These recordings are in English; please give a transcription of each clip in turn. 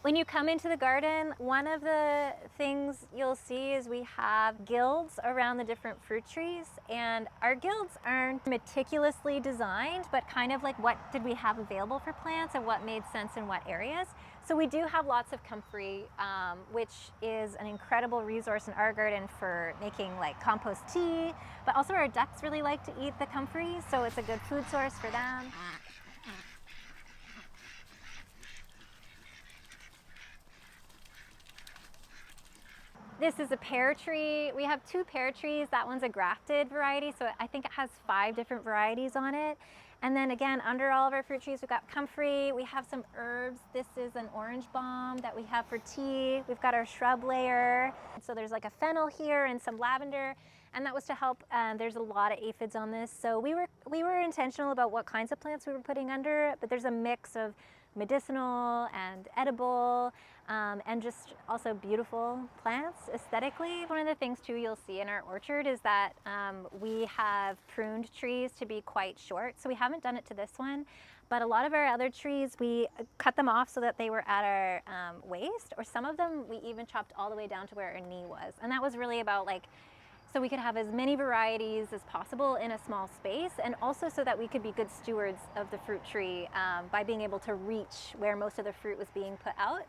When you come into the garden, one of the things you'll see is we have guilds around the different fruit trees, and our guilds aren't meticulously designed, but kind of like what did we have available for plants and what made sense in what areas. So we do have lots of comfrey, which is an incredible resource in our garden for making like compost tea, but also our ducks really like to eat the comfrey, so it's a good food source for them. This is a pear tree. We have 2 pear trees. That one's a grafted variety, so I think it has 5 different varieties on it. And then again, under all of our fruit trees, we've got comfrey. We have some herbs. This is an orange balm that we have for tea. We've got our shrub layer. So there's like a fennel here and some lavender, and that was to help. There's a lot of aphids on this, so we were intentional about what kinds of plants we were putting under it, but there's a mix of medicinal and edible, and just also beautiful plants aesthetically. One of the things too you'll see in our orchard is that we have pruned trees to be quite short, so we haven't done it to this one, but a lot of our other trees we cut them off so that they were at our waist, or some of them we even chopped all the way down to where our knee was, and that was really about like so we could have as many varieties as possible in a small space, and also so that we could be good stewards of the fruit tree by being able to reach where most of the fruit was being put out.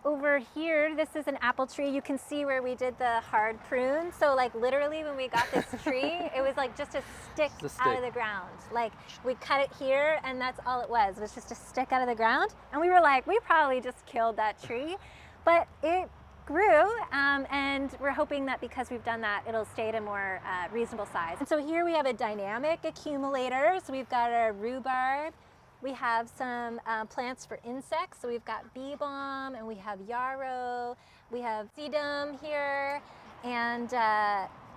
Over here, this is an apple tree. You can see where we did the hard prune. So like literally when we got this tree, it was like just a stick out of the ground. Like we cut it here and that's all it was just a stick out of the ground. And we were like, we probably just killed that tree, but it grew, and we're hoping that because we've done that, it'll stay at a more reasonable size. And so here we have a dynamic accumulator. So we've got our rhubarb. We have some plants for insects. So we've got bee balm, and we have yarrow. We have sedum here, and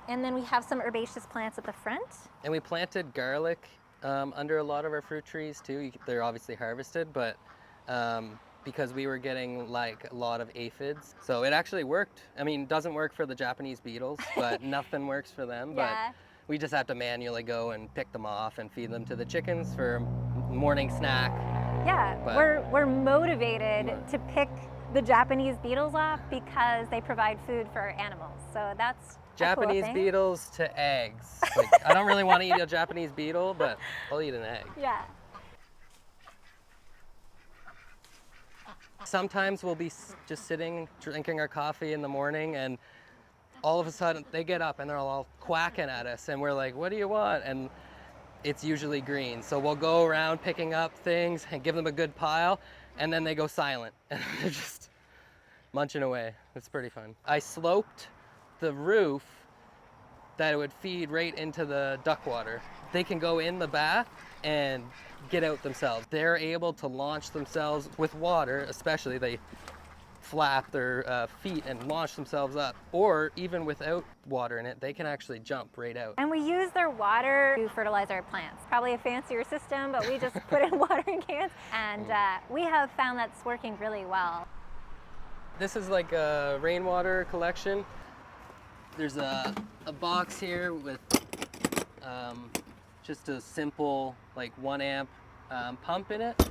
then we have some herbaceous plants at the front. And we planted garlic under a lot of our fruit trees too. They're obviously harvested, but because we were getting like a lot of aphids. So it actually worked. I mean, it doesn't work for the Japanese beetles, but nothing works for them. Yeah. But we just have to manually go and pick them off and feed them to the chickens for morning snack. Yeah, but we're motivated to pick the Japanese beetles off because they provide food for our animals. So that's Japanese a cool thing. Beetles to eggs. Like, I don't really want to eat a Japanese beetle, but I'll eat an egg. Yeah. Sometimes we'll be just sitting, drinking our coffee in the morning, and all of a sudden they get up and they're all quacking at us, and we're like, what do you want? And it's usually green. So we'll go around picking up things and give them a good pile, and then they go silent and they're just munching away. It's pretty fun. I sloped the roof that it would feed right into the duck water. They can go in the bath and get out themselves. They're able to launch themselves with water, especially they flap their feet and launch themselves up, or even without water in it, they can actually jump right out. And we use their water to fertilize our plants. Probably a fancier system, but we just put in watering cans, and we have found that's working really well. This is like a Rainwater Collection. There's a box here with just a simple like 1 amp pump in it,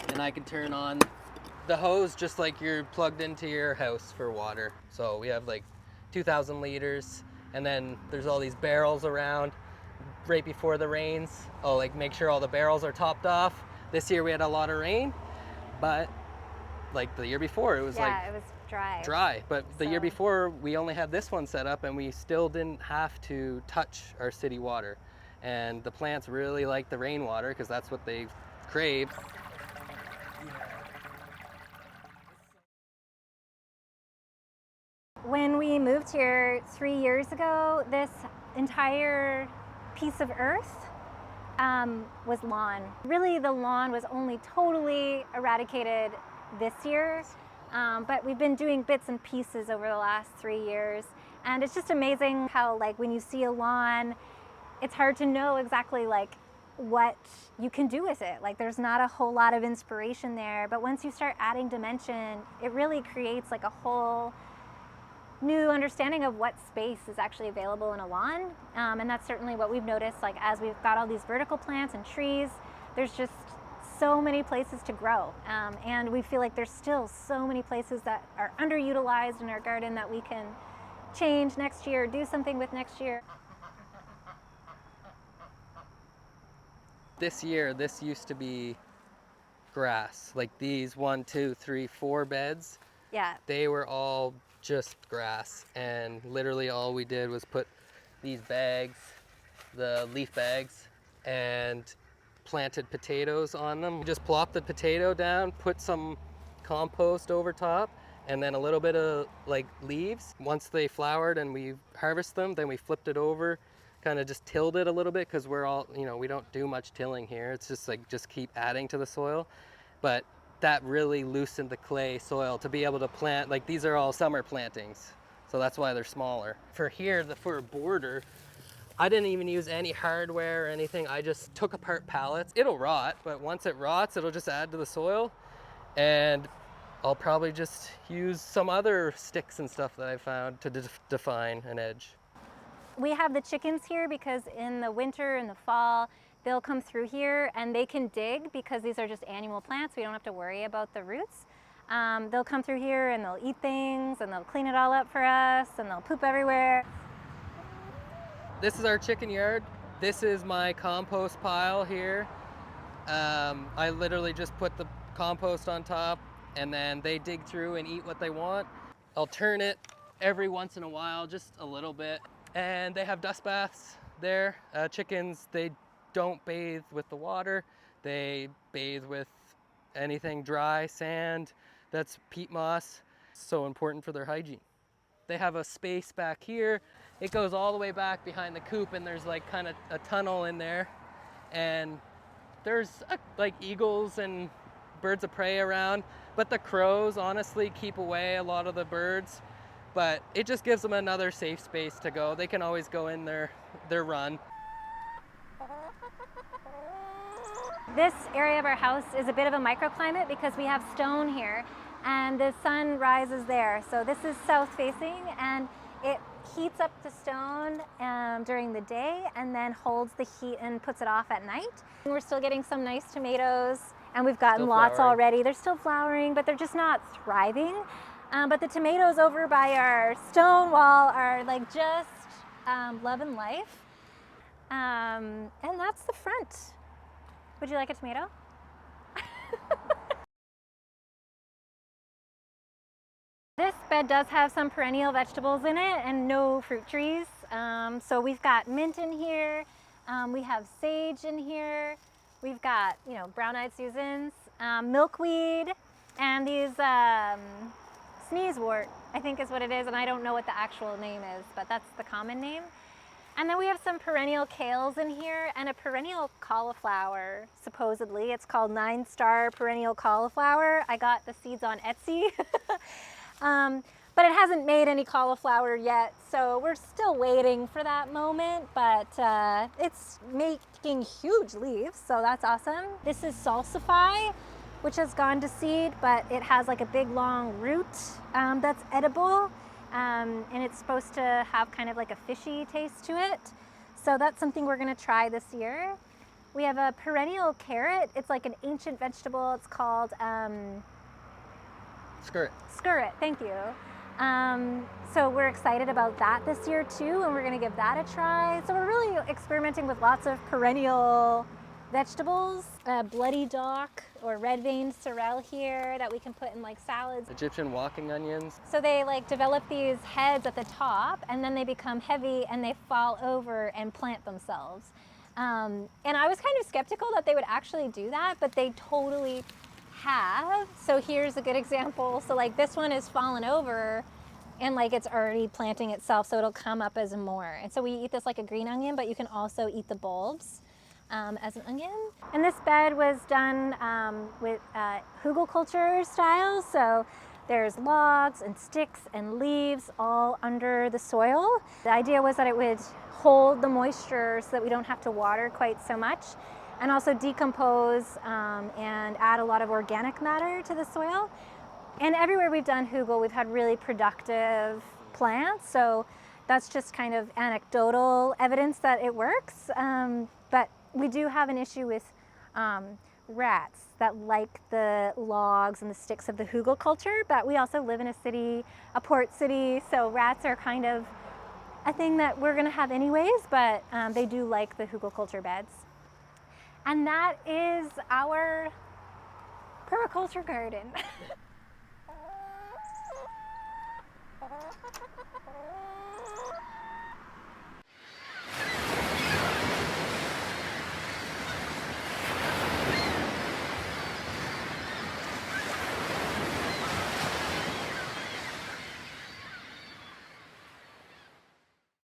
and I can turn on the hose just like you're plugged into your house for water. So we have like 2,000 liters, and then there's all these barrels around right before the rains. Oh, like make sure all the barrels are topped off. This year we had a lot of rain, but like the year before it was it was dry. But the year before we only had this one set up, and we still didn't have to touch our city water. And the plants really like the rainwater because that's what they crave. When we moved here 3 years ago, this entire piece of earth was lawn. Really, the lawn was only totally eradicated this year, but we've been doing bits and pieces over the last 3 years. And it's just amazing how, like, when you see a lawn, it's hard to know exactly like what you can do with it. Like there's not a whole lot of inspiration there, but once you start adding dimension, it really creates like a whole new understanding of what space is actually available in a lawn. And that's certainly what we've noticed, like as we've got all these vertical plants and trees, there's just so many places to grow. And we feel like there's still so many places that are underutilized in our garden that we can change next year, do something with next year. This year, this used to be grass. Like these 1, 2, 3, 4 beds, Yeah. they were all just grass. And literally all we did was put these bags, the leaf bags, and planted potatoes on them. We just plopped the potato down, put some compost over top, and then a little bit of like leaves. Once they flowered and we harvest them, then we flipped it over, kind of just tilled it a little bit, because we're all, you know, we don't do much tilling here. It's just like, just keep adding to the soil. But that really loosened the clay soil to be able to plant, like these are all summer plantings. So that's why they're smaller. For here, for a border, I didn't even use any hardware or anything. I just took apart pallets. It'll rot, but once it rots, it'll just add to the soil. And I'll probably just use some other sticks and stuff that I found to define an edge. We have the chickens here because in the winter and the fall, they'll come through here and they can dig because these are just annual plants. We don't have to worry about the roots. They'll come through here and they'll eat things and they'll clean it all up for us and they'll poop everywhere. This is our chicken yard. This is my compost pile here. I literally just put the compost on top and then they dig through and eat what they want. I'll turn it every once in a while, just a little bit. And they have dust baths there. Chickens, they don't bathe with the water. They bathe with anything dry, sand, that's peat moss. So important for their hygiene. They have a space back here. It goes all the way back behind the coop and there's like kind of a tunnel in there. And there's like eagles and birds of prey around, but the crows honestly keep away a lot of the birds. But it just gives them another safe space to go. They can always go in their run. This area of our house is a bit of a microclimate because we have stone here and the sun rises there. So this is south facing and it heats up the stone during the day and then holds the heat and puts it off at night. We're still getting some nice tomatoes and we've gotten lots already. They're still flowering, but they're just not thriving. But the tomatoes over by our stone wall are like just loving life. And that's the front. Would you like a tomato? This bed does have some perennial vegetables in it and no fruit trees. So we've got mint in here, we have sage in here, we've got, you know, brown-eyed Susans, milkweed, and these sneezewort, I think is what it is, and I don't know what the actual name is, but that's the common name. And then we have some perennial kales in here and a perennial cauliflower, supposedly. It's called 9-star perennial cauliflower. I got the seeds on Etsy. But it hasn't made any cauliflower yet, so we're still waiting for that moment, but it's making huge leaves, so that's awesome. This is salsify, which has gone to seed, but it has like a big long root that's edible, and it's supposed to have kind of like a fishy taste to it. So that's something we're gonna try this year. We have a perennial carrot. It's like an ancient vegetable. It's called Skirt. Skirret, thank you. So we're excited about that this year too, and we're gonna give that a try. So we're really experimenting with lots of perennial vegetables. Bloody dock or red-veined sorrel here that we can put in like salads. Egyptian walking onions. So they like develop these heads at the top and then they become heavy and they fall over and plant themselves. And I was kind of skeptical that they would actually do that, but they totally have. So here's a good example. So like this one is fallen over and like it's already planting itself, so it'll come up as more. And so we eat this like a green onion, but you can also eat the bulbs as an onion. And this bed was done with Hugelkulture style. So there's logs and sticks and leaves all under the soil. The idea was that it would hold the moisture so that we don't have to water quite so much, and also decompose and add a lot of organic matter to the soil. And everywhere we've done Hugel, we've had really productive plants, so that's just kind of anecdotal evidence that it works. But we do have an issue with rats that like the logs and the sticks of the Hugelkulture, but we also live in a city, a port city, so rats are kind of a thing that we're gonna have anyways, but they do like the Hugelkulture beds. And that is our permaculture garden.